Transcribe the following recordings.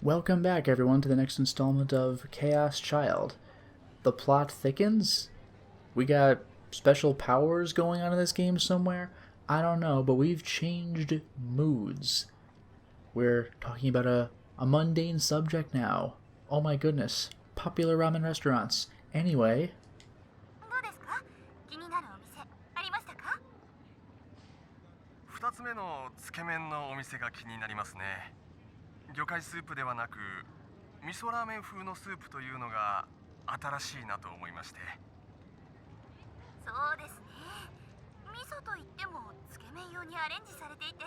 Welcome back, everyone, to the next installment of Chaos Child. The plot thickens? We got special powers going on in this game somewhere? I don't know, but we've changed moods. We're talking about a mundane subject now. Oh my goodness. Popular ramen restaurants. Anyway, 2つ目のつけ麺のお店が気になりますね。魚介スープではなく味噌ラーメン風のスープというのが新しいなと思いまして。そうですね。味噌といってもつけ麺用にアレンジされていて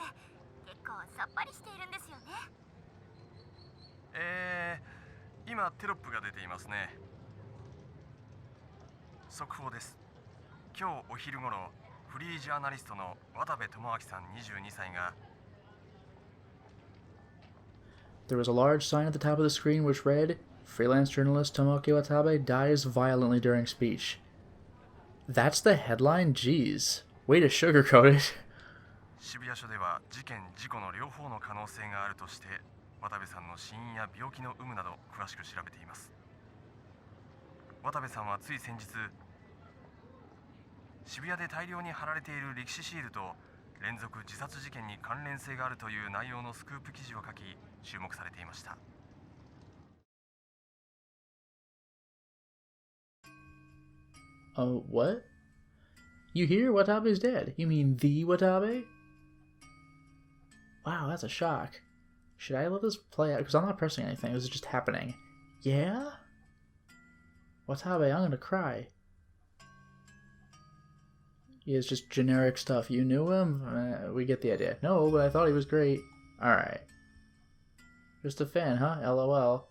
結構さっぱりしているんですよね。今テロップが出ていますね。速報です。今日お昼頃フリージャーナリストの渡部智明さん22歳が there was a large sign at the top of the screen which read, Freelance journalist Tomoki Watabe dies violently during speech. That's the headline? Jeez. Way to sugarcoat it. 渋谷署では事件事故の両方の可能性があるとして渡部さんの死因や病気の有無など詳しく調べています。渡部さんはつい先日渋谷で大量に貼られている歴史シールと連続自殺事件に関連性があるという内容のスクープ記事を書き注目されていました。 Oh, what? You hear? Watabe's dead. You mean the Watabe? Wow, that's a shock. Should I let this play out? Because I'm not pressing anything. This is just happening. Yeah? Watabe, I'm gonna cry. Yeah, it's just generic stuff. You knew him? We get the idea. No, but I thought he was great. Alright. Just a fan, huh? LOL.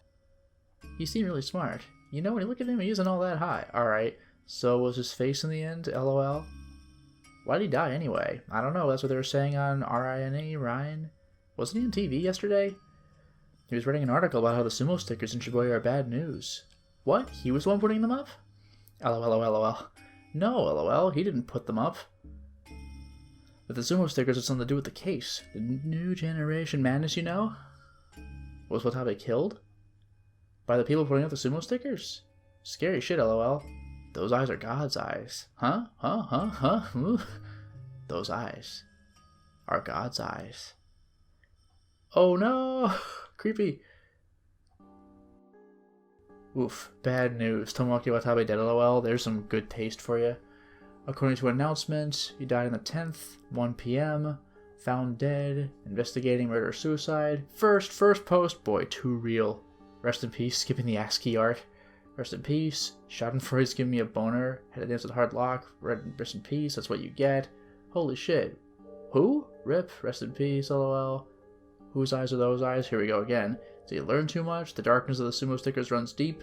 He seemed really smart. You know, when you look at him, he isn't all that high. Alright. So was his face in the end? LOL. Why did he die anyway? I don't know. That's what they were saying on RINE, Ryan. Wasn't he on TV yesterday? He was writing an article about how the sumo stickers in Shibuya are bad news. What? He was the one putting them up? LOL. No, LOL. He didn't put them up. But the sumo stickers had something to do with the case. The new generation madness, you know? Was Watabe killed? By the people putting up the sumo stickers? Scary shit, LOL. Those eyes are God's eyes. Huh? Those eyes are God's eyes. Oh no! Creepy. Oof. Bad news. Tomoki Watabe dead, LOL. There's some good taste for you. According to an announcement, he died on the 10th, 1 p.m. Found dead. Investigating murder-suicide. First post. Boy, too real. Rest in peace. Skipping the ASCII art. Rest in peace. Schadenfreude's giving me a boner. Had to dance with hard lock. Rest in peace. That's what you get. Holy shit. Who? Rip. Rest in peace. LOL. Whose eyes are those eyes? Here we go again. Did he learn too much? The darkness of the sumo stickers runs deep.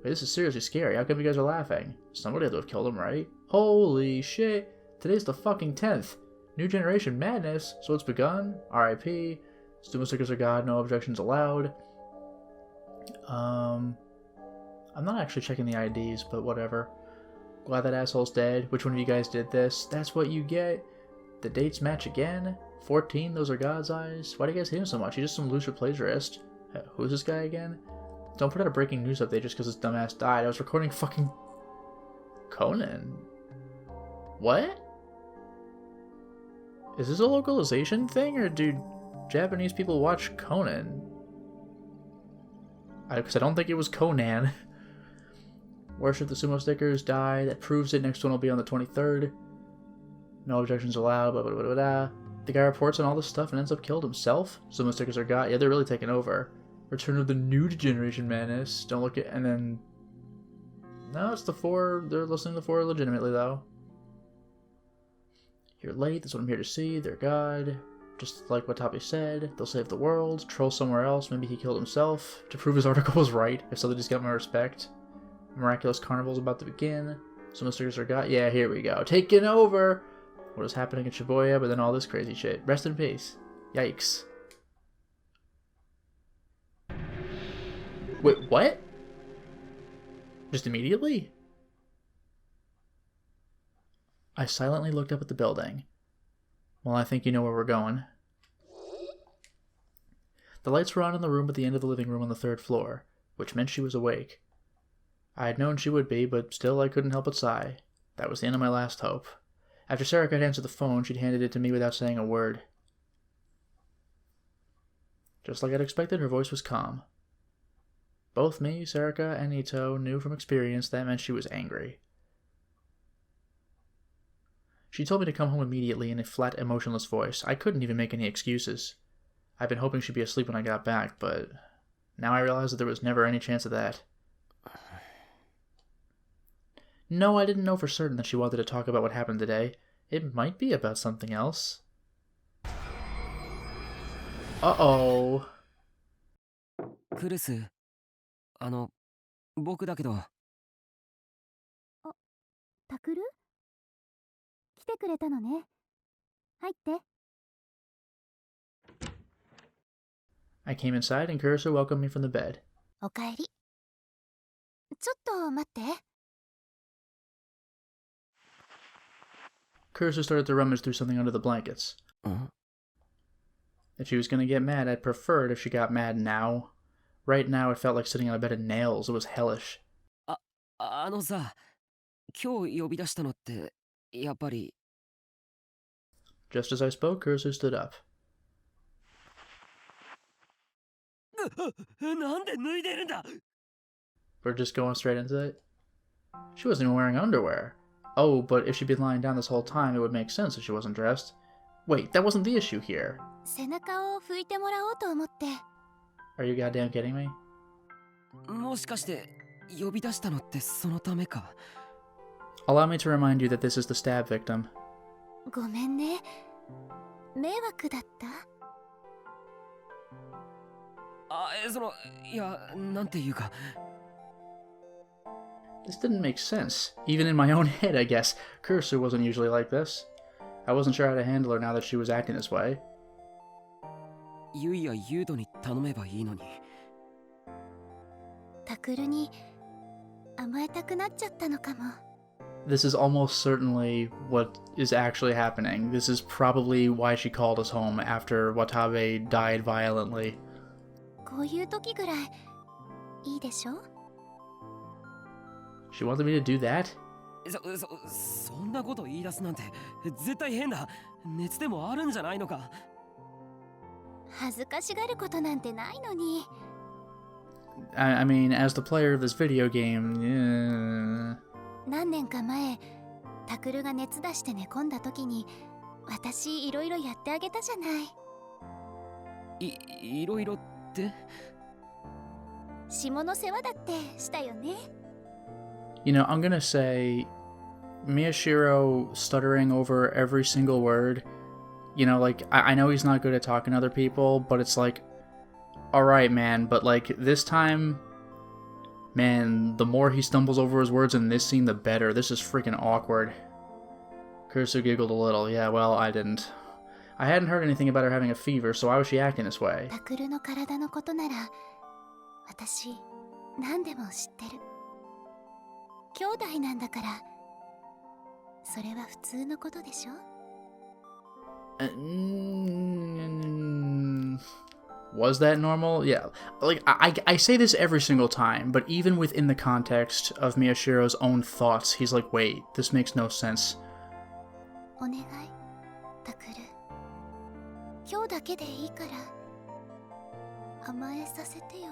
Wait, this is seriously scary. How come you guys are laughing? Somebody had to have killed him, right? Holy shit. Today's the fucking 10th. New generation madness. So it's begun. RIP. Sumo stickers are God. No objections allowed. I'm not actually checking the IDs, but whatever. Glad that asshole's dead. Which one of you guys did this? That's what you get. The dates match again. 14, those are God's eyes. Why do you guys hate him so much? He's just some loser plagiarist. Who's this guy again? Don't put out a breaking news update just because this dumbass died. I was recording fucking Conan. What? Is this a localization thing, or do Japanese people watch Conan? Because I don't think it was Conan. Worship the sumo stickers, die. That proves it. Next one will be on the 23rd. No objections allowed. Blah, blah, blah, blah, blah. The guy reports on all this stuff and ends up killed himself. Sumo stickers are God. Yeah, they're really taking over. Return of the new generation madness. Don't look at... And then... No, it's the 4. They're listening to the 4 legitimately, though. You're late. That's what I'm here to see. They're God. Just like what Watabe said. They'll save the world. Troll somewhere else. Maybe he killed himself. To prove his article was right. If so, they just got my respect. Miraculous Carnival's about to begin. Sumo stickers are God. Yeah, here we go. Taking over! What is happening in Shibuya, but then all this crazy shit. Rest in peace. Yikes. Wait, what? Just immediately? I silently looked up at the building. Well, I think you know where we're going. The lights were on in the room at the end of the living room on the 3rd floor, which meant she was awake. I had known she would be, but still I couldn't help but sigh. That was the end of my last hope. After Sarah had answered the phone, she'd handed it to me without saying a word. Just like I'd expected, her voice was calm. Both me, Sarika, and Ito knew from experience that meant she was angry. She told me to come home immediately in a flat, emotionless voice. I couldn't even make any excuses. I'd been hoping she'd be asleep when I got back, but now I realized that there was never any chance of that. No, I didn't know for certain that she wanted to talk about what happened today. It might be about something else. Uh-oh. クルス、僕だけど。タクル？来てくれたのね。入って。I came inside and Kurusu welcomed me from the bed. おかえり。ちょっと待って。Kurusu started to rummage through something under the blankets. If she was going to get mad, I'd prefer it if she got mad now. Right now, it felt like sitting on a bed of nails. It was hellish. さ、今日呼び出したのって、やっぱり。Just as I spoke, Kurusu stood up. なんで脱いでるんだ? We're just going straight into it? She wasn't even wearing underwear. Oh, but if she'd been lying down this whole time, it would make sense if she wasn't dressed. Wait, that wasn't the issue here. 背中を拭いてもらおうと思って。Are you goddamn kidding me? もしかして呼び出したのってそのためか? Allow me to remind you that this is the stab victim. ごめんね。迷惑だった？いや、なんていうか。This didn't make sense. Even in my own head, I guess. Kurusu wasn't usually like this. I wasn't sure how to handle her now that she was acting this way. ユイやユードに頼めばいいのに。タクルに甘えたくなっちゃったのかも。This is almost certainly what is actually happening. This is probably why she called us home after Watabe died violently. こういう時ぐらいいいでしょ? She wanted me to do that? そんなこと言い出すなんて絶対変だ。熱でもあるんじゃないのか。恥ずかしがることなんてないのに。I mean, as the player of this video game, 何年か前、タクルが熱出して寝込んだ時に、私いろいろやってあげたじゃない。いろいろって？下の世話だってしたよね。You know, I'm gonna say Miyashiro stuttering over every single word. You know, like, I know he's not good at talking to other people, but it's like, alright, man, but like, this time, man, the more he stumbles over his words in this scene, the better. This is freaking awkward. Kurusu giggled a little. Yeah, well, I didn't. I hadn't heard anything about her having a fever, so why was she acting this way? タクルの体のことなら、私、何でも知ってる。兄弟なんだから、それは普通のことでしょ? Was that normal? Yeah. Like, I say this every single time, but even within the context of Miyashiro's own thoughts, he's like, wait, this makes no sense. お願い、タクル。今日だけでいいから、甘えさせてよ。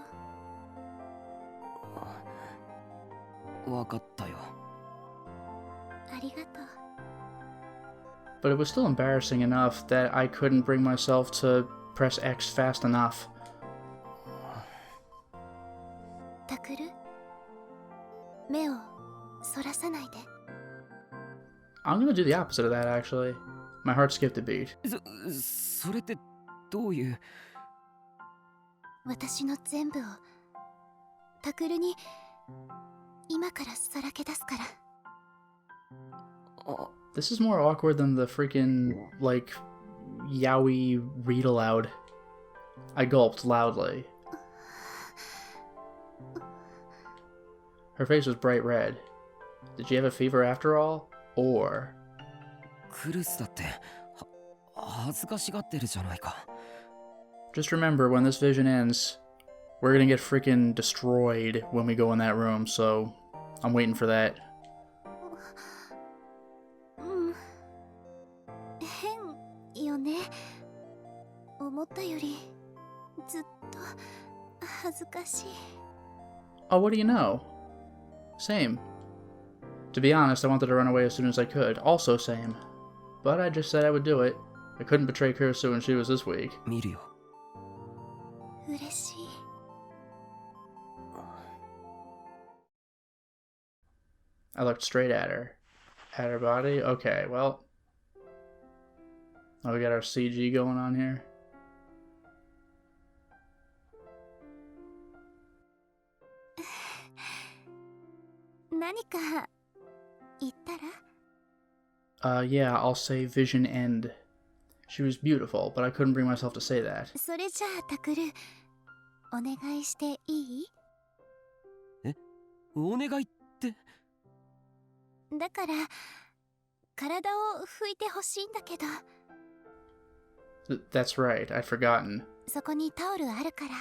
わかったよ。ありがとう。But it was still embarrassing enough that I couldn't bring myself to press X fast enough. タクル、目をそらさないで。I'm gonna do the opposite of that, actually. My heart skipped a beat. それってどういう？私の全部をタクルに今からさらけ出すから。This is more awkward than the freaking, like, yaoi read aloud. I gulped loudly. Her face was bright red. Did she have a fever after all? Or... クルスだって恥ずかしがってるじゃないか。Just remember, when this vision ends, we're gonna get freaking destroyed when we go in that room, so I'm waiting for that. うん変よね。思ったよりずっと恥ずかしい。 Oh, what do you know? Same. To be honest, I wanted to run away as soon as I could. Also same. But I just said I would do it. I couldn't betray Kurisu when she was this weak. 見るよ。嬉しい。 I looked straight at her. At her body? Okay, well. Oh, we got our CG going on here. 何か言ったら？ Yeah, I'll say vision end. She was beautiful, but I couldn't bring myself to say that. それじゃあタクル、お願いしていい？お願いって。だから体を拭いてほしいんだけど。 That's right, I'd forgotten. そこにタオルあるから。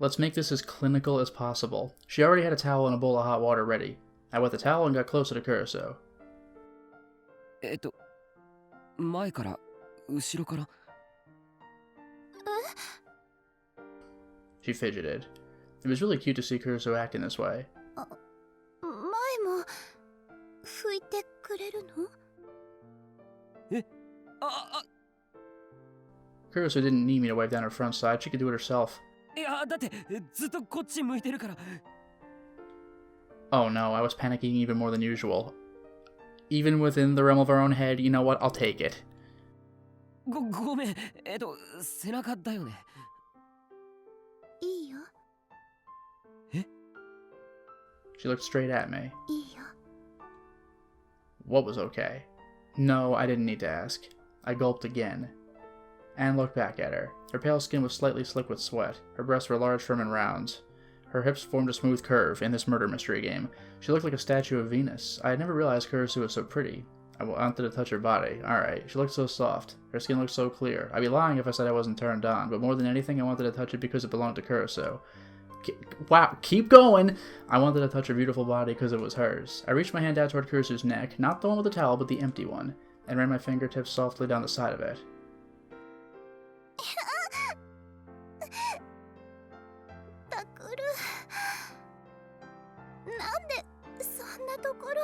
Let's make this as clinical as possible. She already had a towel and a bowl of hot water ready. I wet the towel and got closer to Kurisu. 前から後ろから。She fidgeted. It was really cute to see Kurisu acting this way. 前も拭いてくれるの？ Kurisu didn't need me to wipe down her front side. She could do it herself. いやだってずっとこっち向いてるから。 Oh no, I was panicking even more than usual. Even within the realm of our own head, you know what? I'll take it. ごめん。背中だよね。いいよ。 She looked straight at me. いいよ。 What was okay? No, I didn't need to ask. I gulped again. And looked back at her. Her pale skin was slightly slick with sweat. Her breasts were large, firm, and round. Her hips formed a smooth curve in this murder mystery game. She looked like a statue of Venus. I had never realized Kurisu was so pretty. I wanted to touch her body. Alright, she looked so soft. Her skin looked so clear. I'd be lying if I said I wasn't turned on, but more than anything, I wanted to touch it because it belonged to Kurisu. Wow, keep going! I wanted to touch her beautiful body because it was hers. I reached my hand out toward Kurisu's neck, not the one with the towel, but the empty one, and ran my fingertips softly down the side of it. タクル、なんでそんなところ。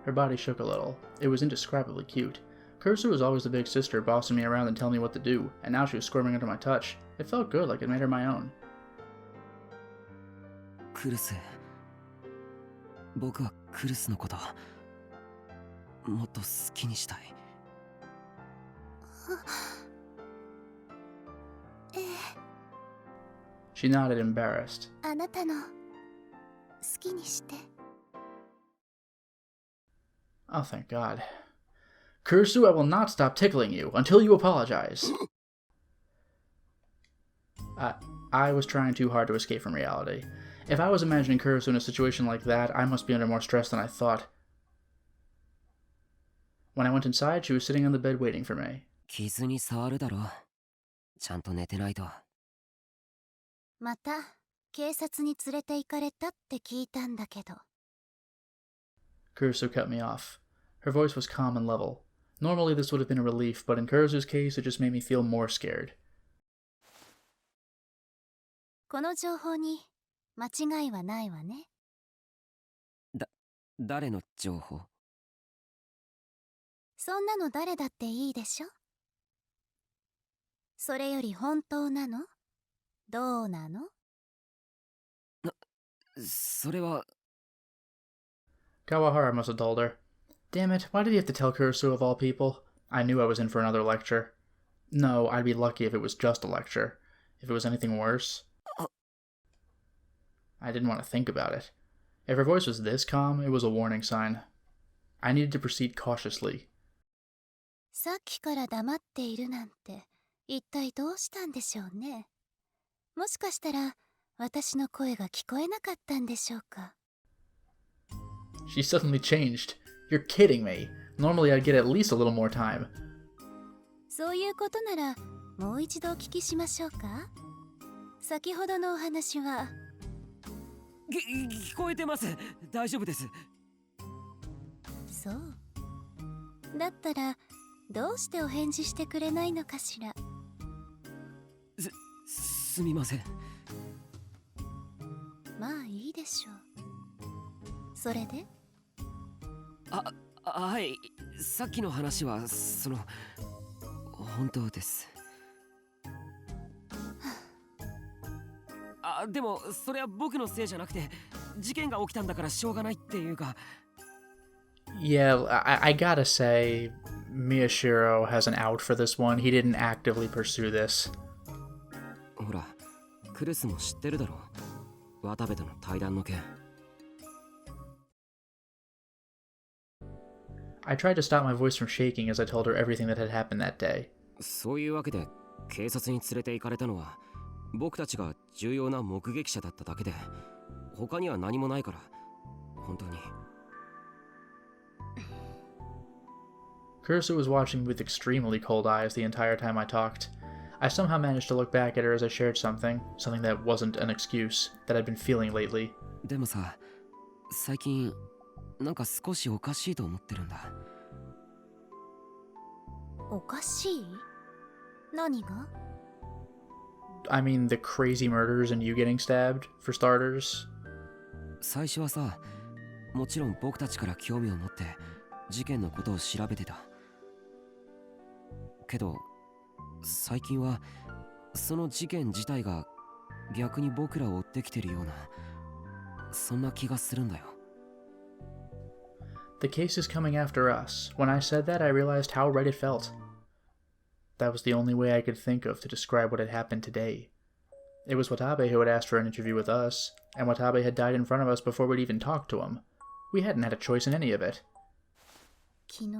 Her body shook a little. It was indescribably cute. Kurisu was always the big sister, bossing me around and telling me what to do, and now she was squirming under my touch. It felt good, like it made her my own. クルス。僕はクルスのこともっと好きにしたい。 She nodded, embarrassed. あなたの好きにして。 Oh, thank God. Kurisu, I will not stop tickling you until you apologize. I was trying too hard to escape from reality. If I was imagining Kurisu in a situation like that, I must be under more stress than I thought. When I went inside, she was sitting on the bed waiting for me. 傷に触るだろ。ちゃんと寝てないと。また警察に連れて行かれたって聞いたんだけど。 Kurisu cut me off. Her voice was calm and level. Normally this would have been a relief, but in Kurisu's case, it just made me feel more scared. この情報に間違いはないわね。誰の情報？そんなの誰だっていいでしょ。それより本当なの？どうなの？それは。 Kawahara must have told her. Damn it, why did he have to tell Kurisu of all people? I knew I was in for another lecture. No, I'd be lucky if it was just a lecture. If it was anything worse. I didn't want to think about it. If her voice was this calm, it was a warning sign. I needed to proceed cautiously. さっきから黙っているなんて、一体どうしたんでしょうね。もしかしたら、私の声が聞こえなかったんでしょうか。 She suddenly changed. You're kidding me. Normally I'd get at least a little more time. そういうことならもう一度お聞きしましょうか。先ほどのお話は。聞こえてます。大丈夫です。そう。だったらどうしてお返事してくれないのかしら。すみません。まあいいでしょう。それで？はい、さっきの話は本当です。でもそれは僕のせいじゃなくて、事件が起きたんだからしょうがないっていうか。Yeah, I gotta say, Miyashiro has an out for this one. He didn't actively pursue this. ほら、クルスも知ってるだろう。渡部との対談の件。I tried to stop my voice from shaking as I told her everything that had happened that day. そういうわけで警察に連れて行かれたのは僕たちが重要な目撃者だっただけで、他には何もないから、本当に。Kurusu was watching me with extremely cold eyes the entire time I talked. I somehow managed to look back at her as I shared something that wasn't an excuse, that I'd been feeling lately. でもさ、最近なんか少しおかしいと思ってるんだ。おかしい？何が？ I mean, the crazy murders and you getting stabbed, for starters. 最初はさ、もちろん僕たちから興味を持って事件のことを調べてた。けど最近はその事件自体が逆に僕らを追ってきてるような、そんな気がするんだよ。The case is coming after us. When I said that, I realized how right it felt. That was the only way I could think of to describe what had happened today. It was Watabe who had asked for an interview with us, and Watabe had died in front of us before we'd even talked to him. We hadn't had a choice in any of it. 昨日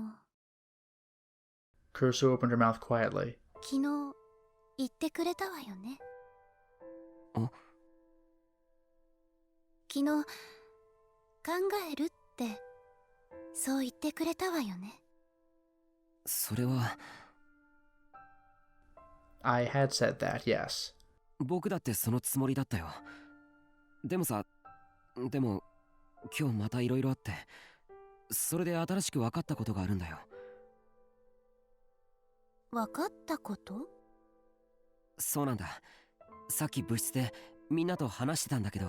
Kurusu opened her mouth quietly. 昨日言ってくれたわよね。昨日考えるってそう言ってくれたわよね。それは。I had said that, yes. 僕だってそのつもりだったよ。でも今日またいろいろあって、それで新しく分かったことがあるんだよ。分かったこと？そうなんだ。さっき部室でみんなと話してたんだけど、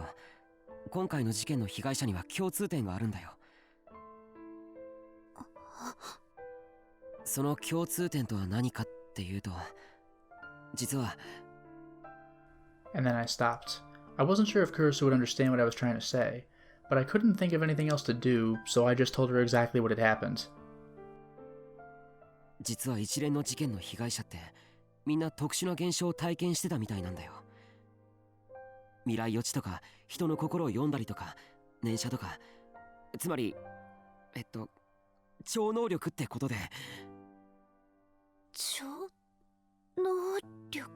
今回の事件の被害者には共通点があるんだよ。その共通点とは何かっていうと、実は。 And then I stopped. I wasn't sure if Kurusu would understand what I was trying to say, but I couldn't think of anything else to do, so I just told her exactly what had happened. 実は一連の事件の被害者ってみんな特殊な現象を体験してたみたいなんだよ。未来予知とか人の心を読んだりとか念写とか、つまり超能力ってことで。超能力？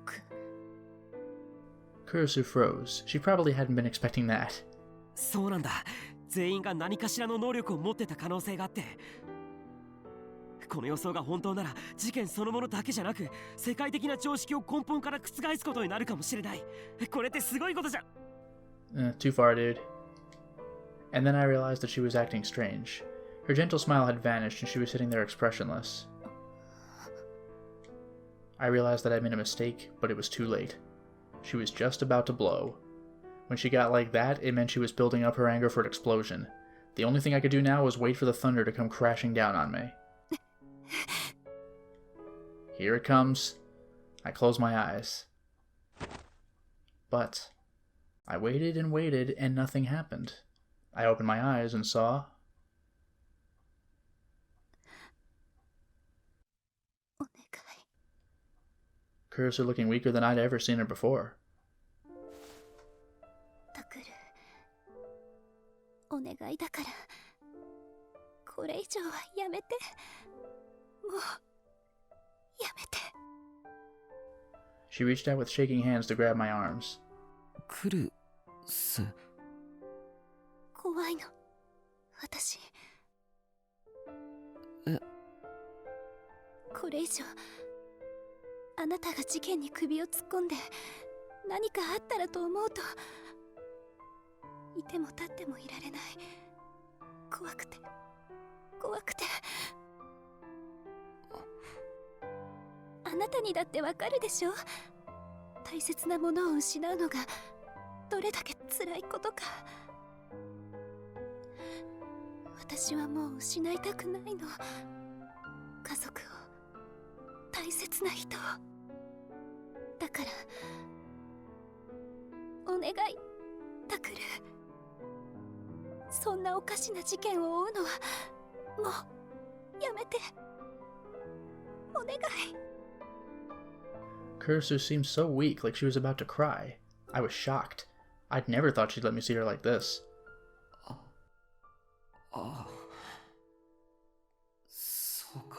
Kurusu froze. She probably hadn't been expecting that. そうなんだ。全員が何かしらの能力を持ってた可能性があって、この予想が本当なら事件そのものだけじゃなく世界的な常識を根本から覆すことになるかもしれない。これってすごいことじゃ。Too far, dude. And then I realized that she was acting strange. Her gentle smile had vanished and she was sitting there expressionless. I realized that I made a mistake, but it was too late. She was just about to blow. When she got like that, it meant she was building up her anger for an explosion. The only thing I could do now was wait for the thunder to come crashing down on me. Here it comes. I closed my eyes. But I waited and waited, and nothing happened. I opened my eyes and saw... お願い。 Kurusu looking weaker than I'd ever seen her before. タクル、お願いだからこれ以上はやめて。もうやめて。 She reached out with shaking hands to grab my arms. クルス。怖いの、私。これ以上あなたが事件に首を突っ込んで何かあったらと思うと、いても立ってもいられない。怖くて怖くて。あなたにだってわかるでしょ、大切なものを失うのがどれだけ辛いことか。私はもう失いたくないの。家族を、大切な人を。だからお願い、タクル。そんなおかしな事件を追うのはもうやめて。お願い。Kurisu seemed so weak, like she was about to cry. I was shocked. I'd never thought she'd let me see her like this. ああ、そうか。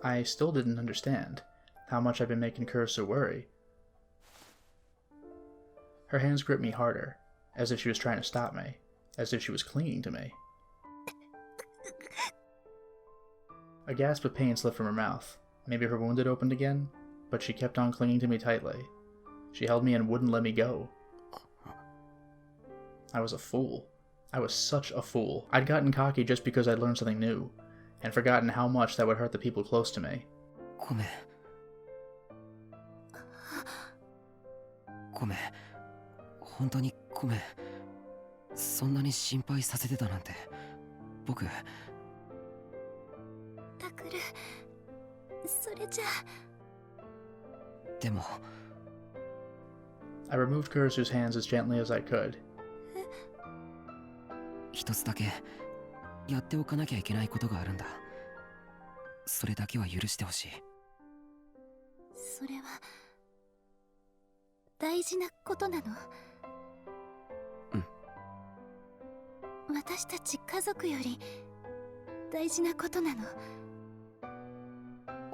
I still didn't understand how much I'd been making Kurisu worry. Her hands gripped me harder, as if she was trying to stop me, as if she was clinging to me. A gasp of pain slipped from her mouth. Maybe her wound had opened again, but she kept on clinging to me tightly. She held me and wouldn't let me go. I was a fool. I was such a fool. I'd gotten cocky just because I'd learned something new, and forgotten how much that would hurt the people close to me. ごめん。ごめん。本当にごめん。そんなに心配させてたなんて。僕。タクル、それじゃあ。でも。I removed Kurisu's hands as gently as I could. 一つだけやっておかなきゃいけないことがあるんだ。それだけは許してほしい。それは大事なことなの？うん。私たち家族より大事なことなの？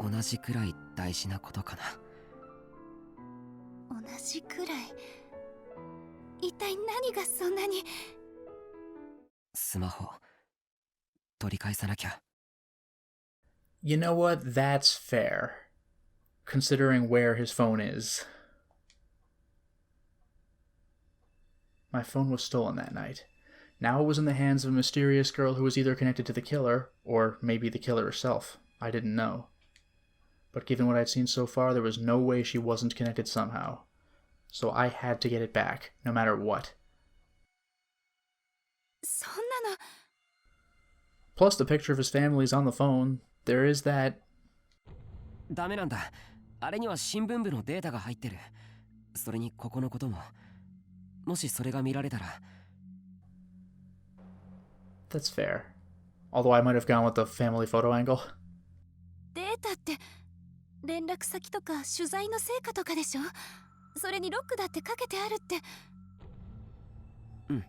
同じくらい大事なことかな。同じくらい。一体何がそんなに。スマホ取り返さなきゃ。You know what? That's fair, considering where his phone is. My phone was stolen that night. Now it was in the hands of a mysterious girl who was either connected to the killer, or maybe the killer herself. I didn't know. But given what I'd seen so far, there was no way she wasn't connected somehow. So I had to get it back, no matter what. そんなの。 Plus, the picture of his family is on the phone. There is that. ダメなんだ。あれには新聞部のデータが入ってる。それにここのことも。もしそれが見られたら。That's fair. Although I might have gone with the family photo angle. データって連絡先とか取材の成果とかでしょ？それにロックだってかけてあるって。うん。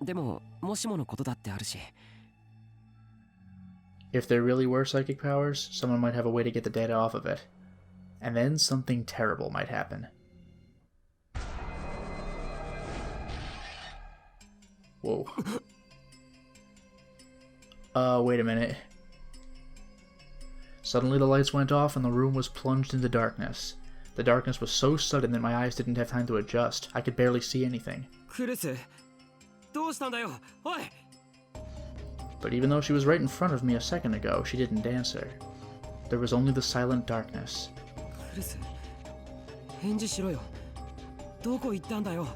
でももしものことだってあるし。If there really were psychic powers, someone might have a way to get the data off of it. And then something terrible might happen. Whoa. Wait a minute. Suddenly the lights went off and the room was plunged into darkness. The darkness was so sudden that my eyes didn't have time to adjust. I could barely see anything. クルス、どうしたんだよ。おい。But even though she was right in front of me a second ago, she didn't answer. There was only the silent darkness. クルス、返事しろよ。どこ行ったんだよ。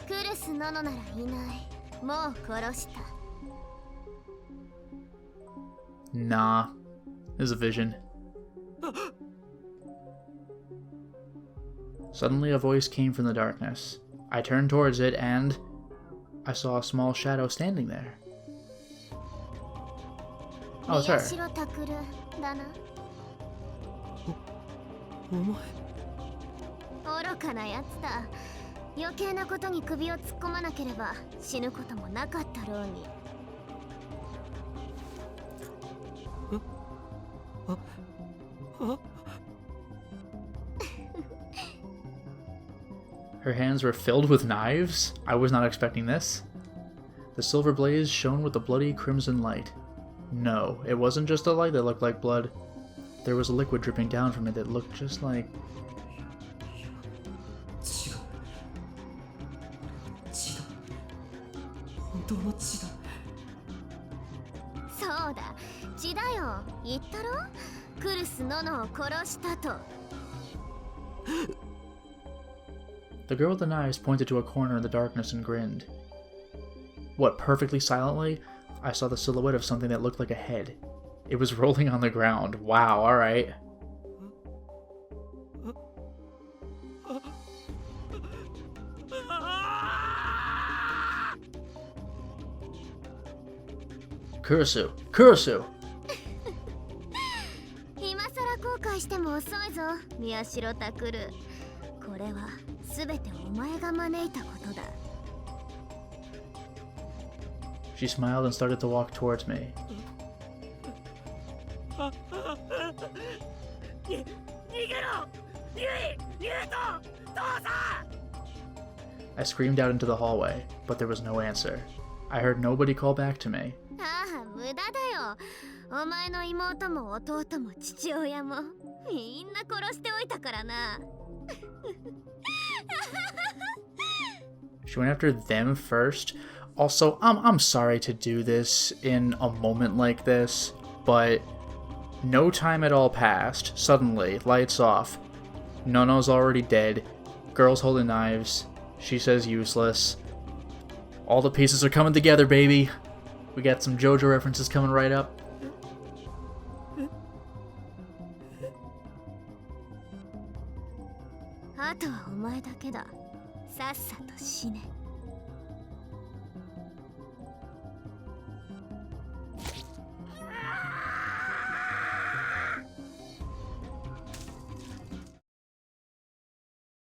クルスなのならいない。もう殺した。Nah. It was a vision. Suddenly a voice came from the darkness. I turned towards it and I saw a small shadow standing there. Oh, it's her. お前。愚かなやつだ。余計なことに首を突っ込まなければ死ぬこともなかったろうに。Her hands were filled with knives? I was not expecting this. The silver blaze shone with a bloody crimson light. No, it wasn't just a light that looked like blood. There was a liquid dripping down from it that looked just like... 血だ。血だ。本当の血だ。そうだ、血だよ。言ったろ？クルス・ノノを殺したと。The girl with the knives pointed to a corner in the darkness and grinned. What, perfectly silently? I saw the silhouette of something that looked like a head. It was rolling on the ground. Wow, alright. Kurisu! Kurisu! 今さら後悔しても遅いぞ、宮代タクル。これは全てお前が招いたことだ。She smiled and started to walk towards me. I screamed out into the hallway, but there was no answer. I heard nobody call back to me. ああ、無駄だよ。お前の妹も弟も父親もみんな殺しておいたからな。She went after them first. Also, I'm sorry to do this in a moment like this, but no time at all passed. Suddenly, lights off. Nono's already dead. Girls holding knives. She says useless. All the pieces are coming together, baby. We got some JoJo references coming right up. あとはお前だけだ。さっさと死ね。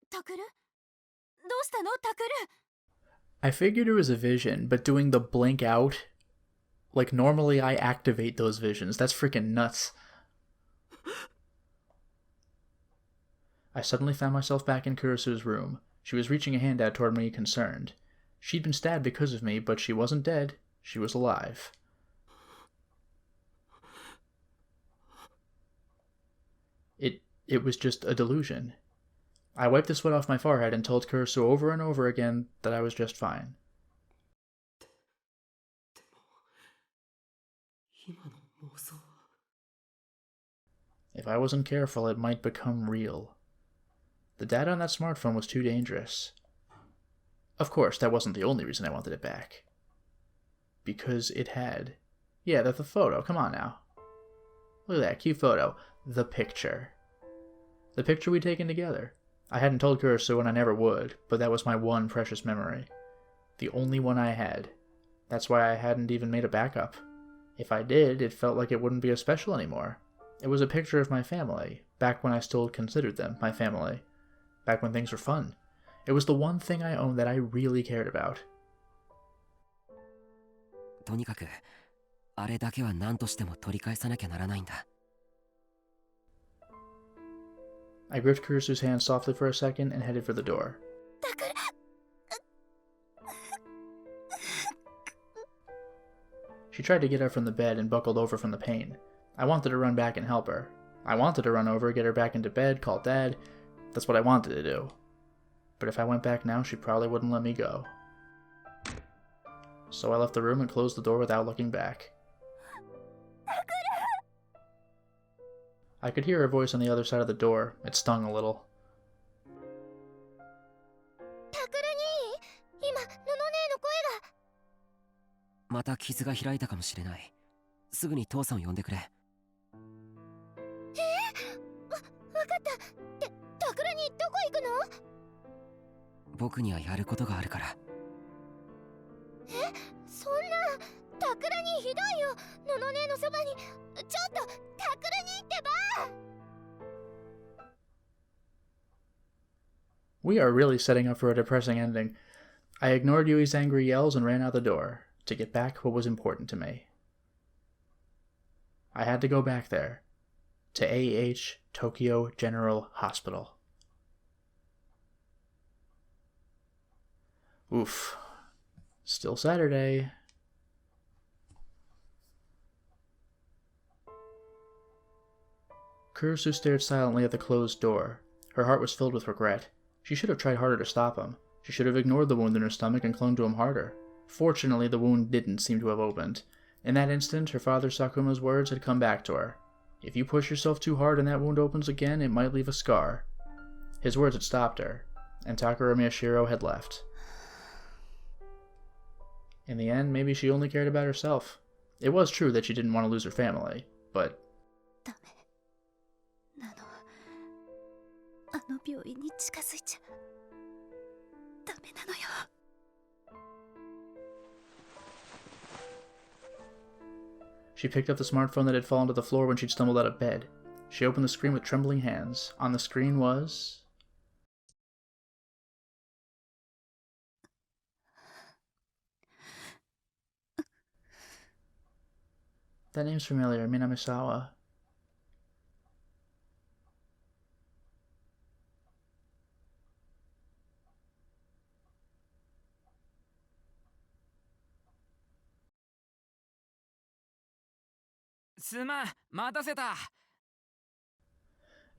タクル？どうしたの、タクル？ I figured it was a vision, but doing the blink out, like normally I activate those visions. That's freaking nuts. I suddenly found myself back in Kurisu's room. She was reaching a hand out toward me, concerned. She'd been stabbed because of me, but she wasn't dead. She was alive. It was just a delusion. I wiped the sweat off my forehead and told Kurisu over and over again that I was just fine. If I wasn't careful, it might become real. The data on that smartphone was too dangerous. Of course, that wasn't the only reason I wanted it back. Because it had... Yeah, the photo. Come on now. Look at that, cute photo. The picture. The picture we'd taken together. I hadn't told Kurisu and I never would, but that was my one precious memory. The only one I had. That's why I hadn't even made a backup. If I did, it felt like it wouldn't be as special anymore. It was a picture of my family, back when I still considered them my family. Back when things were fun. It was the one thing I owned that I really cared about. とにかく、あれだけは何としても取り返さなきゃならないんだ。I gripped Kurisu's hand softly for a second and headed for the door. She tried to get up from the bed and buckled over from the pain. I wanted to run back and help her. I wanted to run over, get her back into bed, call Dad. That's what I wanted to do. But if I went back now, she probably wouldn't let me go. So I left the room and closed the door without looking back. I could hear her voice on the other side of the door. It stung a little. タクル兄、今、ノノ姉の声が。また傷が開いたかもしれない。すぐに父さんを呼んでくれ。わかった。タクル兄、どこ行くの？僕にはやることがあるから。そんな、タクル兄ひどいよ。ノノ姉のそばに、ちょっと、タクル兄ってば。We are really setting up for a depressing ending. I ignored Yui's angry yells and ran out the door, to get back what was important to me. I had to go back there, to AH Tokyo General Hospital. Oof. Still Saturday. Kurusu stared silently at the closed door. Her heart was filled with regret. She should have tried harder to stop him. She should have ignored the wound in her stomach and clung to him harder. Fortunately, the wound didn't seem to have opened. In that instant, her father Sakuma's words had come back to her. If you push yourself too hard and that wound opens again, it might leave a scar. His words had stopped her, and Takara Miyashiro had left. In the end, maybe she only cared about herself. It was true that she didn't want to lose her family, but... ダメなの。あの病院に近づいちゃダメなのよ。She picked up the smartphone that had fallen to the floor when she'd stumbled out of bed. She opened the screen with trembling hands. On the screen was... That name's familiar, Minamisawa.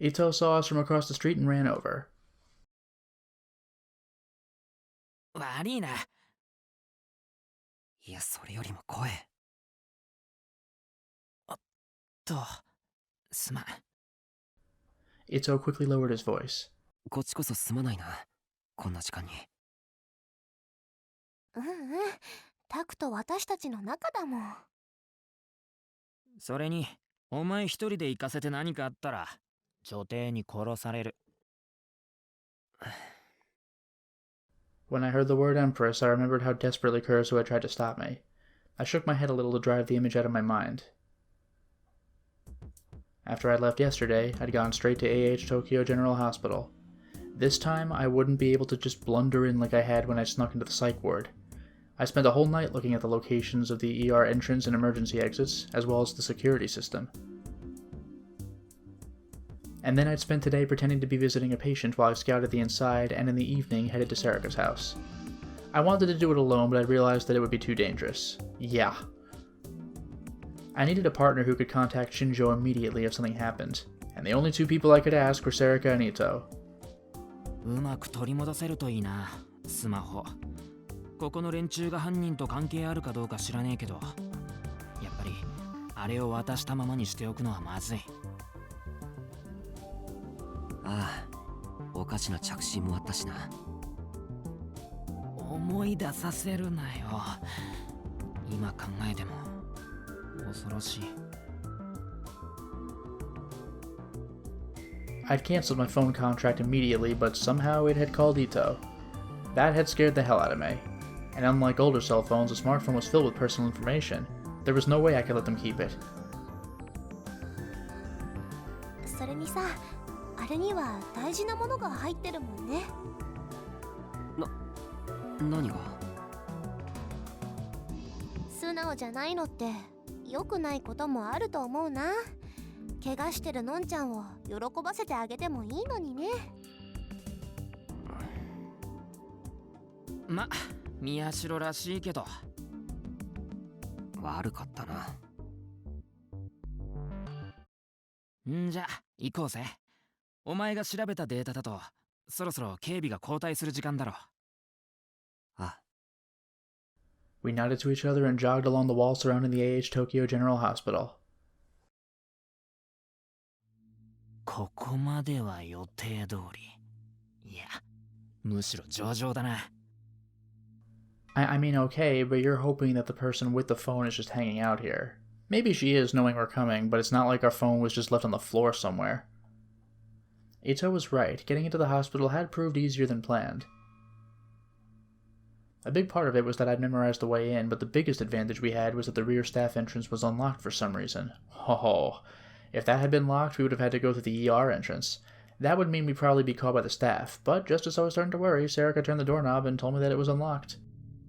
Ito saw us from across the street and ran over. 悪いな。いや、それよりも声。すまん。Ito quickly lowered his voice. こっちこそすまないな。こんな時間に。タクと私たちの仲だもん。それに、お前一人で行かせて何かあったら、女帝に殺される。When I heard the word Empress, I remembered how desperately Kurusu had tried to stop me. I shook my head a little to drive the image out of my mind. After I'd left yesterday, I'd gone straight to AH Tokyo General Hospital. This time, I wouldn't be able to just blunder in like I had when I snuck into the psych ward. I spent a whole night looking at the locations of the ER entrance and emergency exits, as well as the security system. And then I'd spent today pretending to be visiting a patient while I scouted the inside, and in the evening headed to Serika's house. I wanted to do it alone, but I realized that it would be too dangerous. Yeah. I needed a partner who could contact Shinjo immediately if something happened, and the only two people I could ask were Serika and Ito. うまく取り戻せるといいな、スマホ。ここの連中が犯人と関係あるかどうか知らねえけど、やっぱりあれを渡したままにしておくのはまずい。ああ、おかしな着信もあったしな。思い出させるなよ。今考えても恐ろしい。I'd canceled my phone contract immediately, but somehow it had called Ito. That had scared the hell out of me. And unlike older cell phones, a smartphone was filled with personal information. There was no way I could let them keep it. それにさ、あれには大事なものが入ってるもんね。何が？素直じゃないのって良くないこともあると思うな。怪我してるのんちゃんを喜ばせてあげてもいいのにね。ま、宮代らしいけど。悪かったな。んじゃ、行こうぜ。お前が調べたデータだと、そろそろ警備が交代する時間だろ。あ。We nodded to each other and jogged along the wall surrounding the AH Tokyo General Hospital. ここまでは予定通り。いや、むしろ上々だな。I mean, okay, but you're hoping that the person with the phone is just hanging out here. Maybe she is, knowing we're coming, but it's not like our phone was just left on the floor somewhere. Ito was right. Getting into the hospital had proved easier than planned. A big part of it was that I'd memorized the way in, but the biggest advantage we had was that the rear staff entrance was unlocked for some reason. Oh, if that had been locked, we would have had to go through the ER entrance. That would mean we'd probably be caught by the staff, but just as I was starting to worry, Serika turned the doorknob and told me that it was unlocked.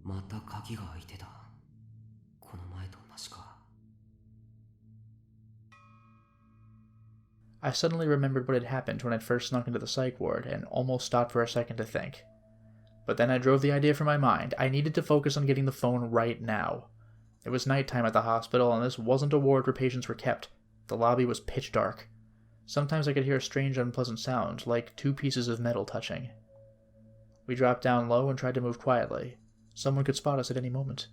また鍵が開いてた。この前と同じか。I suddenly remembered what had happened when I'd first snuck into the psych ward and almost stopped for a second to think. But then I drove the idea from my mind. I needed to focus on getting the phone right now. It was nighttime at the hospital, and this wasn't a ward where patients were kept. The lobby was pitch dark. Sometimes I could hear a strange, unpleasant sound, like two pieces of metal touching. We dropped down low and tried to move quietly. Someone could spot us at any moment.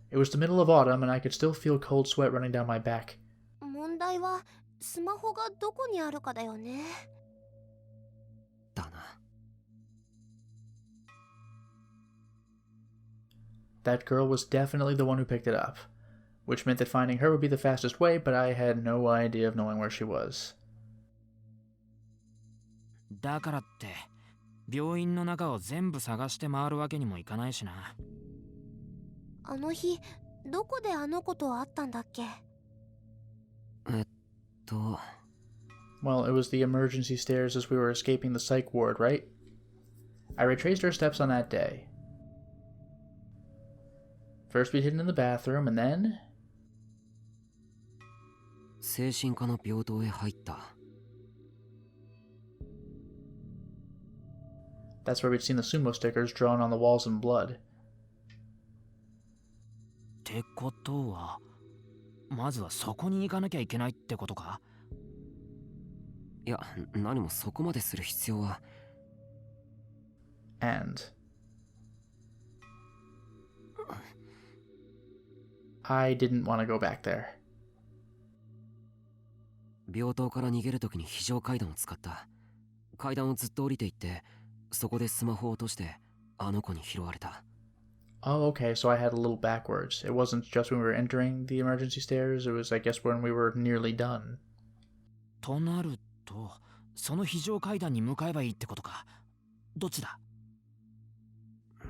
It was the middle of autumn, and I could still feel cold sweat running down my back. 問題はスマホがどこにあるかだよね。だな。That girl was definitely the one who picked it up, which meant that finding her would be the fastest way, but I had no idea of knowing where she was. だからって病院の中を全部探して回るわけにもいかないしな。あの日どこであの子と会ったんだっけ？Well, it was the emergency stairs as we were escaping the psych ward, right? I retraced our steps on that day. First we'd hidden in the bathroom, and then... 精神科の病棟へ入った。That's where we'd seen the sumo stickers drawn on the walls in blood. ってことは、まずはそこに行かなきゃいけないってことか？いや、何もそこまでする必要は。And I didn't want to go back there. 病棟から逃げるときに非常階段を使った。階段をずっと降りていって、そこでスマホを落としてあの子に拾われた。Oh, okay, so I had a little backwards. It wasn't just when we were entering the emergency stairs, it was, I guess, when we were nearly done. となると、その非常階段に向かえばいいってことか。どっちだ？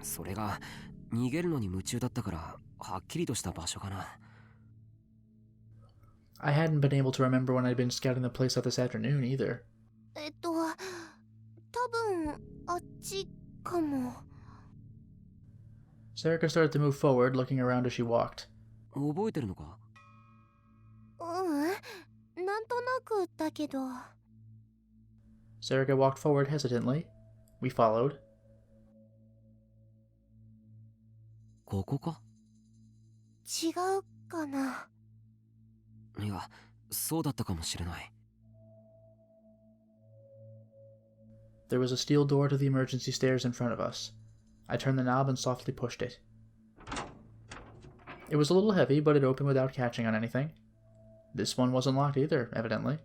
それが逃げるのに夢中だったからはっきりとした場所かな。I hadn't been able to remember when I'd been scouting the place out this afternoon either. 多分あっちかも。Sarika started to move forward, looking around as she walked. 覚えてるのか？なんとなくだけど。Sarika walked forward hesitantly. We followed. ここか？違うかな。いや、そうだったかもしれない。There was a steel door to the emergency stairs in front of us. I turned the knob and softly pushed it. It was a little heavy, but it opened without catching on anything. This one wasn't locked either, evidently.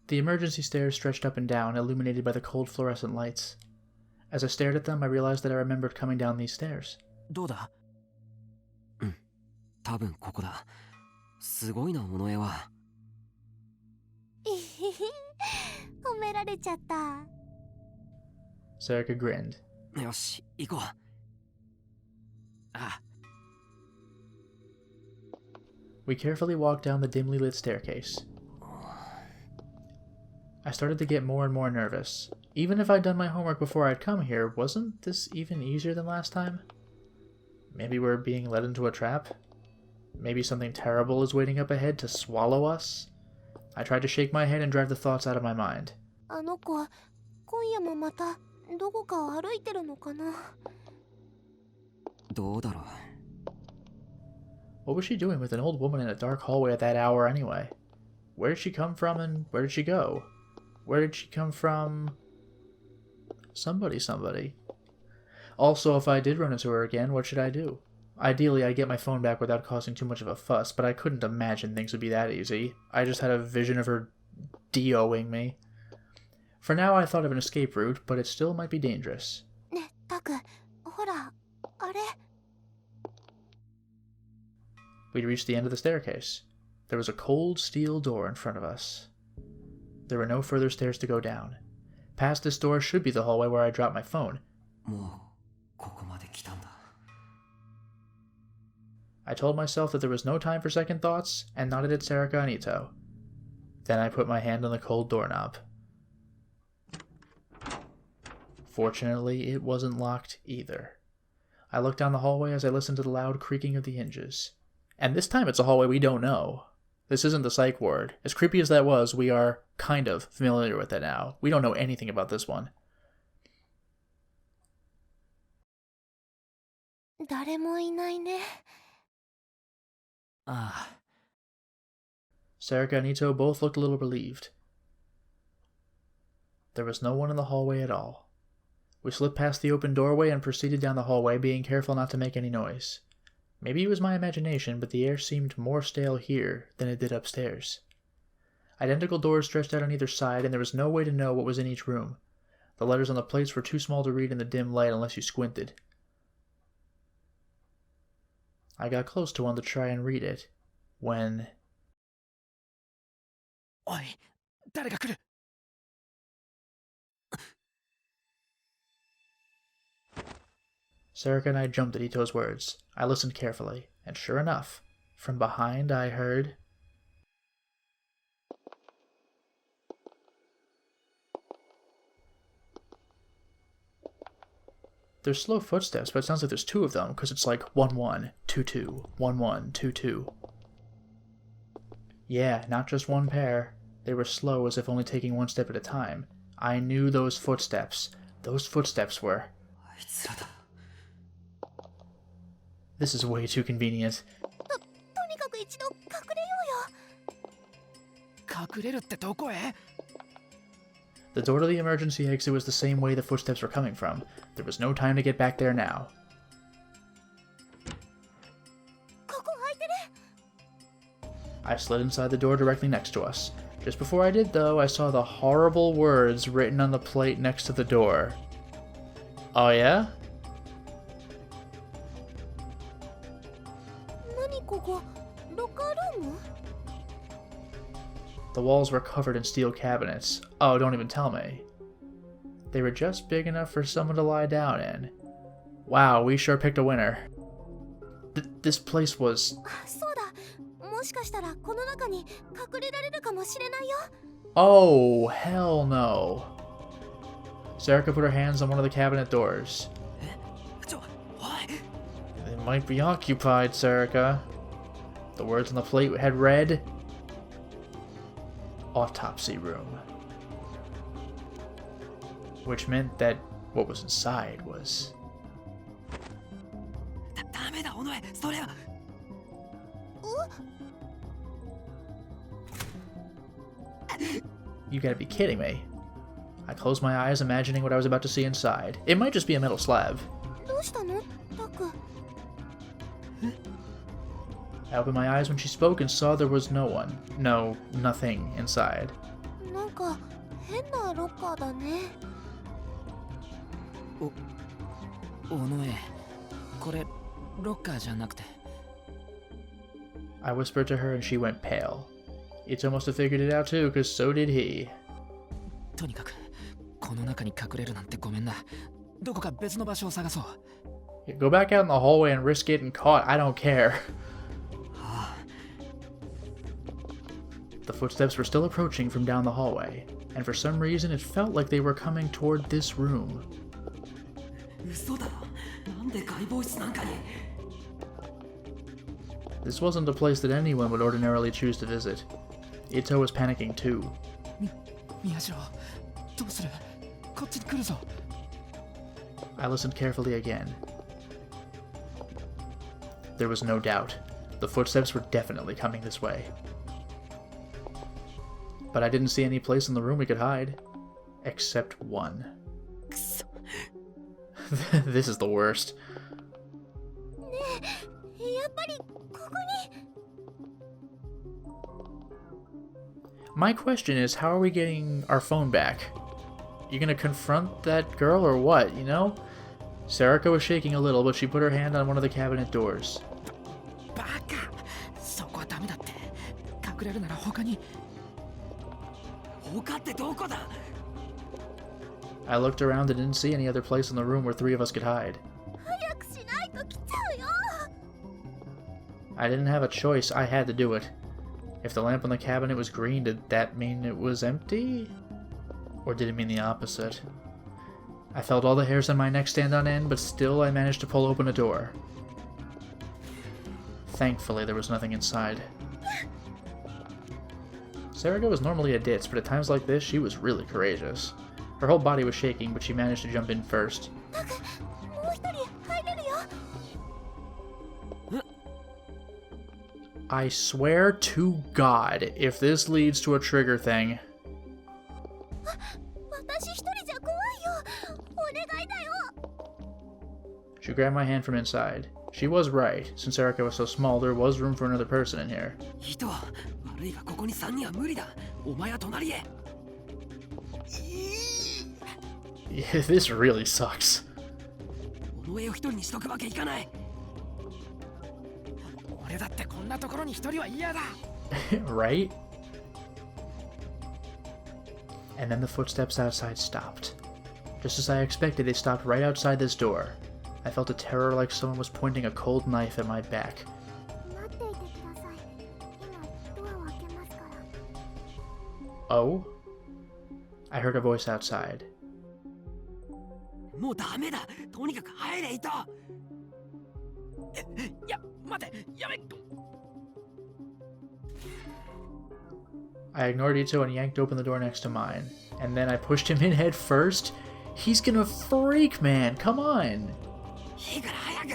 The emergency stairs stretched up and down, illuminated by the cold fluorescent lights. As I stared at them, I realized that I remembered coming down these stairs. どうだ？多分ここだ。すごいな、この絵は。褒められちゃった。Sarika grinned. よし、行こう。ああ。We carefully walked down the dimly lit staircase. I started to get more and more nervous. Even if I'd done my homework before I'd come here, wasn't this even easier than last time? Maybe we're being led into a trap? Maybe something terrible is waiting up ahead to swallow us? I tried to shake my head and drive the thoughts out of my mind. あの子、今夜もまたどこかを歩いてるのかな。どうだろう。What was she doing with an old woman in a dark hallway at that hour anyway? Where did she come from and where did she go? Where did she come from? Somebody. Also, if I did run into her again, what should I do? Ideally, I'd get my phone back without causing too much of a fuss, but I couldn't imagine things would be that easy. I just had a vision of her DOing me. For now, I thought of an escape route, but it still might be dangerous. ね、タク、ほら、あれ。We'd reached the end of the staircase. There was a cold steel door in front of us. There were no further stairs to go down. Past this door should be the hallway where I dropped my phone. もうここまで来たんだ。I told myself that there was no time for second thoughts, and nodded at Sarika and Ito. Then I put my hand on the cold doorknob. Fortunately, it wasn't locked either. I looked down the hallway as I listened to the loud creaking of the hinges. And this time it's a hallway we don't know. This isn't the psych ward. As creepy as that was, we are kind of familiar with it now. We don't know anything about this one. 誰もいないね。あ Sarika and Ito both looked a little relieved. There was no one in the hallway at all. We slipped past the open doorway and proceeded down the hallway, being careful not to make any noise. Maybe it was my imagination, but the air seemed more stale here than it did upstairs. Identical doors stretched out on either side, and there was no way to know what was in each room. The letters on the plates were too small to read in the dim light unless you squinted. I got close to one to try and read it, when... おい、誰が来る? Sarika and I jumped at Ito's words. I listened carefully, and sure enough, from behind I heard... There's slow footsteps, but it sounds like there's two of them, because it's like 1-1, 2-2, 1-1, 2-2. Yeah, not just one pair. They were slow, as if only taking one step at a time. I knew those footsteps. Those footsteps were... This is way too convenient. とにかく一度隠れようよ。隠れるってどこへ? The door to the emergency exit was the same way the footsteps were coming from. There was no time to get back there now. ここ開いてる。 I slid inside the door directly next to us. Just before I did, though, I saw the horrible words written on the plate next to the door. Oh, yeah? 何ここ？ロッカールーム？ The walls were covered in steel cabinets. Oh, don't even tell me. They were just big enough for someone to lie down in. Wow, we sure picked a winner. This place was... そうだ。もしかしたらこの中に隠れられるかもしれないよ。 Oh, hell no. Sarika put her hands on one of the cabinet doors. They might be occupied, Sarika. The words on the plate had read... Autopsy room. Which meant that what was inside was... You gotta be kidding me. I closed my eyes, imagining what I was about to see inside. It might just be a metal slab. どうしたの？タク。 I opened my eyes when she spoke and saw there was no one. No, nothing inside. なんか変なロッカーだね。おのえ、これロッカーじゃなくて。 I whispered to her and she went pale. Ito must have figured it out too, because so did he. とにかくこの中に隠れるなんてごめんな。どこか別の場所を探そう。 Go back out in the hallway and risk getting caught. I don't care. The footsteps were still approaching from down the hallway, and for some reason it felt like they were coming toward this room. This wasn't a place that anyone would ordinarily choose to visit. Ito was panicking too. I listened carefully again. There was no doubt. The footsteps were definitely coming this way. But I didn't see any place in the room we could hide. Except one. This is the worst. My question is, how are we getting our phone back? You gonna confront that girl or what, you know? Sarika was shaking a little, but she put her hand on one of the cabinet doors. I looked around and didn't see any other place in the room where three of us could hide. I didn't have a choice, I had to do it. If the lamp on the cabinet was green, did that mean it was empty? Or did it mean the opposite? I felt all the hairs on my neck stand on end, but still I managed to pull open a door. Thankfully, there was nothing inside. Sarika was normally a ditz, but at times like this, she was really courageous. Her whole body was shaking, but she managed to jump in first. I swear to God, if this leads to a trigger thing. 私一人じゃ怖いよ。お願いだよ。 She grabbed my hand from inside. She was right. Since Erica was so small, there was room for another person in here. 人は悪いがここに3人は無理だ。お前は隣へ。Yeah, this really sucks. お前を一人にしとくわけいかない。俺だってこんなところに一人は嫌だ。Right? And then the footsteps outside stopped. Just as I expected, they stopped right outside this door. I felt a terror like someone was pointing a cold knife at my back. 待っていてください。今ドアを開けますから。 Oh? I heard a voice outside. もうダメだ。とにかく入れ、糸。いや、待て、やめ。I ignored Ito and yanked open the door next to mine. And then I pushed him in head first. He's gonna freak, man. Come on. いいから早く。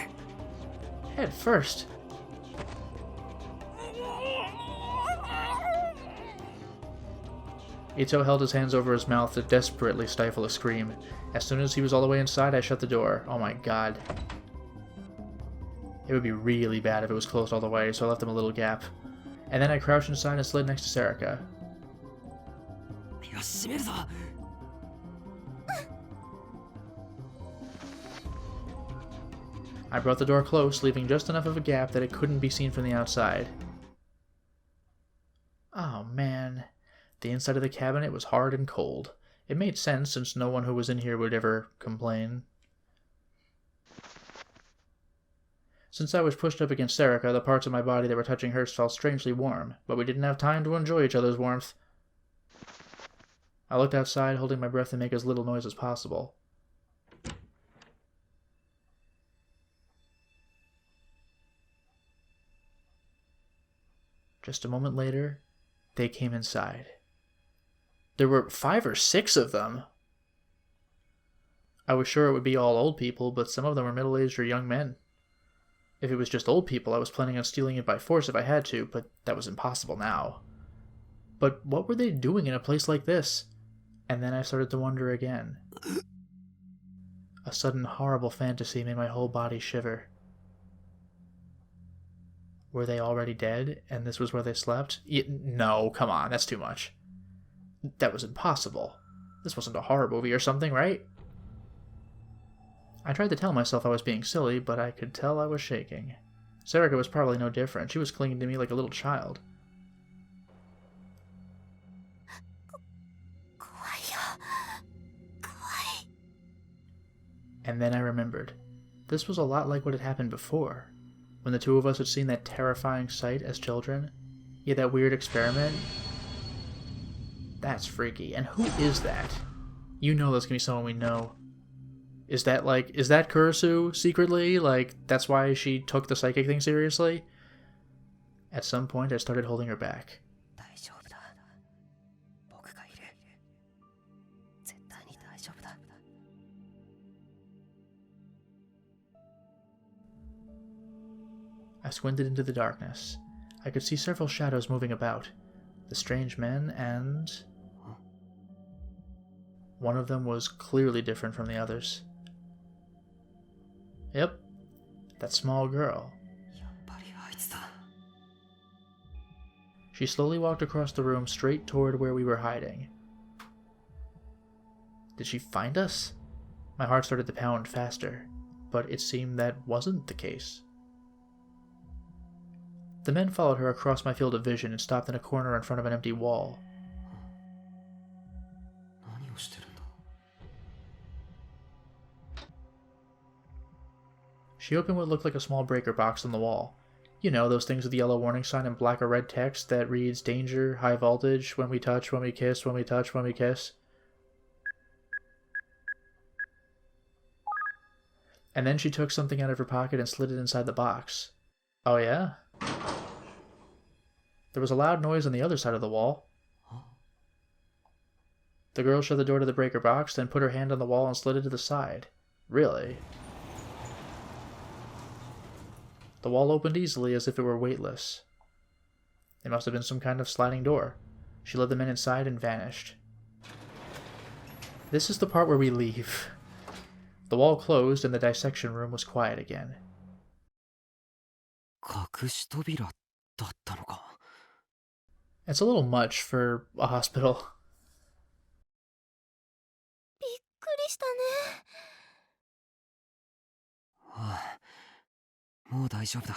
Head first. Ito held his hands over his mouth to desperately stifle a scream. As soon as he was all the way inside, I shut the door. Oh my god. It would be really bad if it was closed all the way, so I left him a little gap. And then I crouched inside and slid next to Serica. よし、閉めるぞ。 I brought the door close, leaving just enough of a gap that it couldn't be seen from the outside. Oh man. The inside of the cabinet was hard and cold. It made sense since no one who was in here would ever complain. Since I was pushed up against Serica, the parts of my body that were touching hers felt strangely warm, but we didn't have time to enjoy each other's warmth. I looked outside, holding my breath to make as little noise as possible. Just a moment later, they came inside. There were 5 or 6 of them. I was sure it would be all old people, but some of them were middle-aged or young men. If it was just old people, I was planning on stealing it by force if I had to, but that was impossible now. But what were they doing in a place like this? And then I started to wonder again. A sudden horrible fantasy made my whole body shiver. Were they already dead, and this was where they slept? No, come on, that's too much. That was impossible. This wasn't a horror movie or something, right? I tried to tell myself I was being silly, but I could tell I was shaking. Serica was probably no different. She was clinging to me like a little child. And then I remembered. This was a lot like what had happened before, when the two of us had seen that terrifying sight as children. Yeah, that weird experiment. That's freaky. And who is that? You know that's gonna be someone we know. Is that Kurisu secretly? Like, that's why she took the psychic thing seriously? At some point, I started holding her back. I squinted into the darkness. I could see several shadows moving about. The strange men, and... one of them was clearly different from the others. Yep, that small girl. She slowly walked across the room straight toward where we were hiding. Did she find us? My heart started to pound faster, but it seemed that wasn't the case. The men followed her across my field of vision and stopped in a corner in front of an empty wall. She opened what looked like a small breaker box on the wall. You know, those things with the yellow warning sign and black or red text that reads danger, high voltage, when we touch, when we kiss, when we touch, when we kiss. And then she took something out of her pocket and slid it inside the box. Oh yeah? There was a loud noise on the other side of the wall. The girl shut the door to the breaker box, then put her hand on the wall and slid it to the side. Really? The wall opened easily as if it were weightless. It must have been some kind of sliding door. She led the men inside and vanished. This is the part where we leave. The wall closed and the dissection room was quiet again. 隠し扉だったのか。 It's a little much for a hospital. びっくりしたね。はあ、もう大丈夫だ。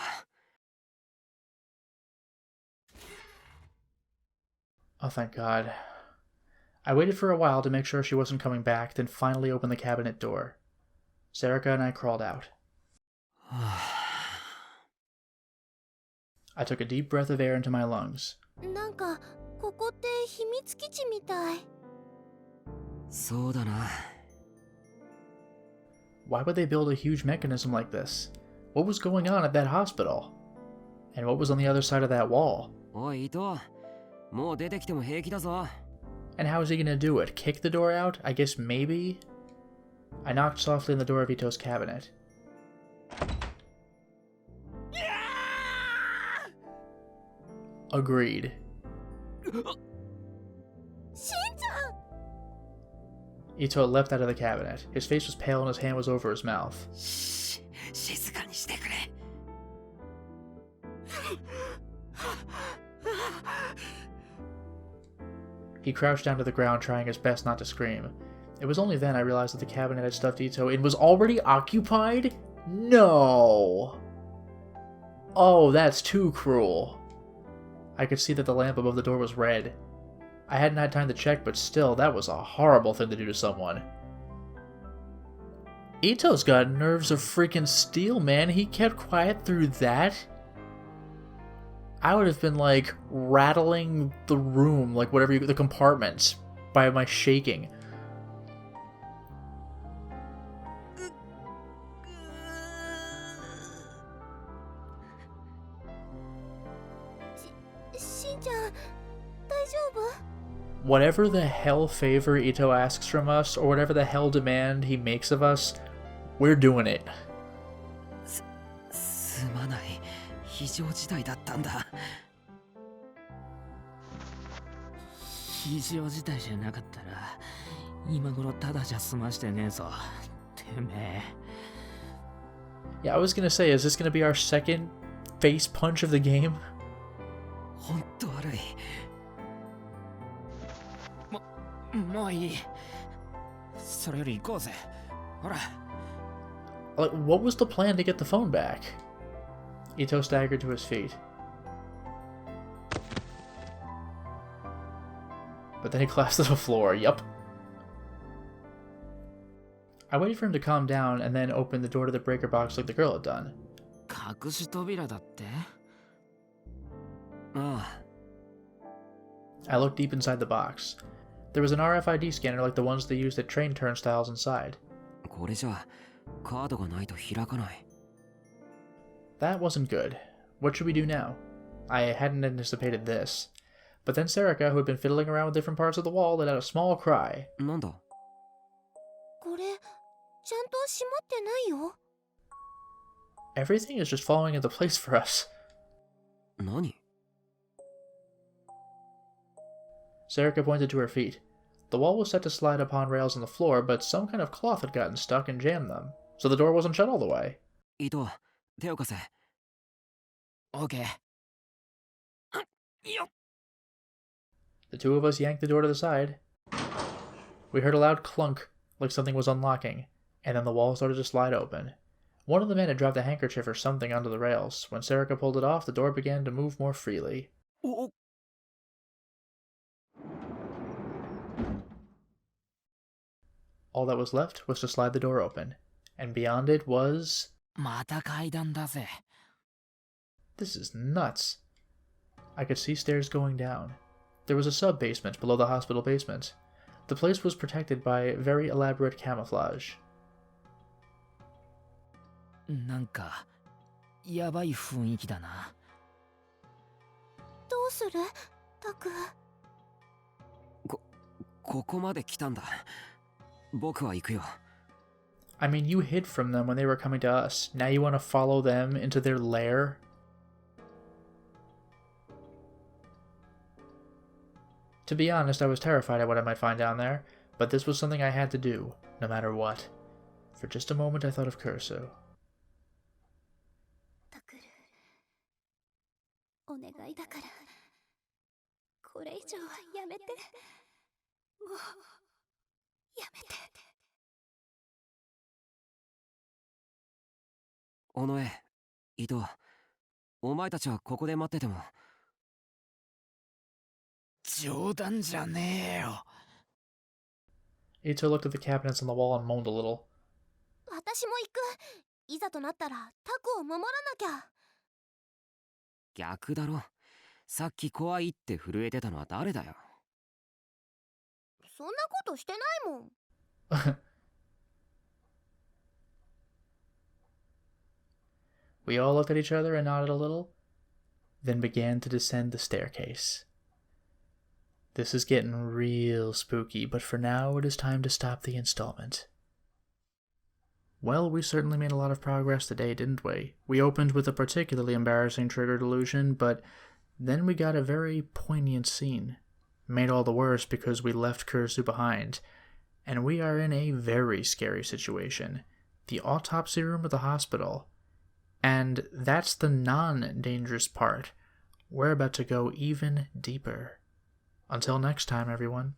Oh, thank God. I waited for a while to make sure she wasn't coming back, then finally opened the cabinet door. Serica and I crawled out. I took a deep breath of air into my lungs. なんかここって秘密基地みたい。そうだな。 Why would they build a huge mechanism like this? What was going on at that hospital? And what was on the other side of that wall? おい、伊藤。もう出てきても平気だぞ。 And how is he gonna do it? Kick the door out? I guess maybe? I knocked softly on the door of Ito's cabinet. Agreed. しんちゃん。 Ito leapt out of the cabinet. His face was pale and his hand was over his mouth. 静かにしてくれ。 He crouched down to the ground, trying his best not to scream. It was only then I realized that the cabinet had stuffed Ito and was already occupied? No! Oh, that's too cruel. I could see that the lamp above the door was red. I hadn't had time to check, but still, that was a horrible thing to do to someone. Ito's got nerves of freaking steel, man. He kept quiet through that? I would have been, like, rattling the room, like, whatever the compartments, by my shaking. Whatever the hell favor Ito asks from us, or whatever the hell demand he makes of us, we're doing it. すまない。非常事態だったんだ。非常事態じゃなかったら今頃ただじゃ済ましてねえぞ。てめえ。 Yeah, I was gonna say, is this gonna be our second face punch of the game? ほんと悪い。もういい。それより行こうぜ。ほら。Like, what was the plan to get the phone back? Ito staggered to his feet. But then he collapsed to the floor. Yup. I waited for him to calm down and then opened the door to the breaker box like the girl had done. 隠し扉だって？ああ。 I looked deep inside the box. There was an RFID scanner like the ones they used at train turnstiles inside. これじゃカードがないと開かない。 That wasn't good. What should we do now? I hadn't anticipated this. But then Serica, who had been fiddling around with different parts of the wall, let out a small cry. なんだ？これちゃんと閉まってないよ。 Everything is just falling into place for us. 何？ Serica pointed to her feet. The wall was set to slide upon rails on the floor, but some kind of cloth had gotten stuck and jammed them, so the door wasn't shut all the way. 伊藤、手を貸せ。オーケー。よっ。 The two of us yanked the door to the side. We heard a loud clunk, like something was unlocking, and then the wall started to slide open. One of the men had dropped a handkerchief or something onto the rails. When Serica pulled it off, the door began to move more freely. All that was left was to slide the door open, and beyond it was... また階段だぜ。 This is nuts. I could see stairs going down. There was a sub-basement below the hospital basement. The place was protected by very elaborate camouflage. なんかやばい雰囲気だな。どうする？タク。ここまで来たんだ。僕は行くよ。I mean, you hid from them when they were coming to us. Now you want to follow them into their lair? To be honest, I was terrified at what I might find down there, but this was something I had to do, no matter what. For just a moment I thought of Kursu. タクル、お願いだから、これ以上はやめて。もう、やめて。尾上、伊藤、お前たちはここで待ってても。冗談じゃねえよ。Ito looked at the cabinets on the wall and moaned a little. 私も行く。いざとなったらタクを守らなきゃ。逆だろ。さっき怖いって震えてたのは誰だよ。そんなことしてないもん。We all looked at each other and nodded a little, then began to descend the staircase. This is getting real spooky, but for now it is time to stop the installment. Well, we certainly made a lot of progress today, didn't we? We opened with a particularly embarrassing trigger delusion, but then we got a very poignant scene. Made all the worse because we left Kursu behind. And we are in a very scary situation. The autopsy room of the hospital. And that's the non-dangerous part. We're about to go even deeper. Until next time, everyone.